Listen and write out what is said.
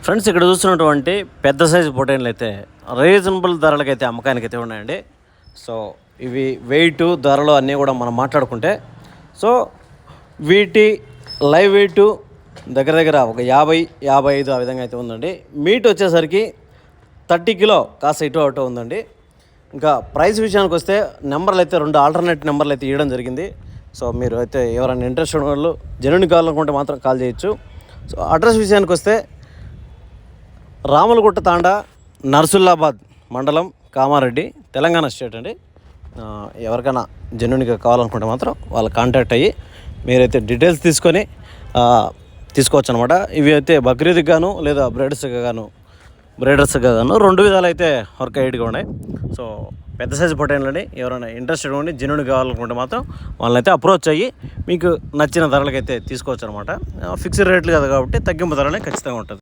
Friends, ఇక్కడ చూస్తున్నటువంటి పెద్ద సైజు పొటైన్లు అయితే రీజనబుల్ ధరలకైతే అమ్మకానికి అయితే ఉన్నాయండి. సో ఇవి వెయిట్ ధరలు అన్నీ కూడా మనం మాట్లాడుకుంటే, సో వీటి లైవ్ వెయిట్ దగ్గర దగ్గర ఒక 50-55 ఆ విధంగా అయితే ఉందండి. మీట్ వచ్చేసరికి 30 కిలో కాస్త ఇటు అటు ఉందండి. ఇంకా ప్రైస్ విషయానికి వస్తే నెంబర్లు అయితే 2 ఆల్టర్నేట్ నెంబర్లు అయితే ఇవ్వడం జరిగింది. సో మీరు అయితే ఎవరైనా ఇంట్రెస్ట్ ఉన్న వాళ్ళు జెన్యూన్ కావాలనుకుంటే మాత్రం కాల్ చేయొచ్చు. సో అడ్రస్ విషయానికి వస్తే రాములగుట్ట తాండా, నర్సుల్లాబాద్ మండలం, కామారెడ్డి, తెలంగాణ స్టేట్ అండి. ఎవరికైనా జెన్యూన్గా కావాలనుకుంటే మాత్రం వాళ్ళు కాంటాక్ట్ అయ్యి మీరైతే డీటెయిల్స్ తీసుకొని తీసుకోవచ్చు అనమాట. ఇవి అయితే బక్రీద్కి గాను లేదా బ్రైడర్స్గా గాను 2 విధాలు అయితే వర్క్ అయ్యేట్టుగా ఉన్నాయి. సో పెద్ద సైజు పొటైన్లని ఎవరైనా ఇంట్రెస్టెడ్ ఉండి జెన్యూన్ కావాలనుకుంటే మాత్రం వాళ్ళని అయితే అప్రోచ్ అయ్యి మీకు నచ్చిన ధరలకైతే తీసుకోవచ్చు అనమాట. ఫిక్స్డ్ రేట్లు కదా కాబట్టి తగ్గింపు ధరలే ఖచ్చితంగా ఉంటుంది.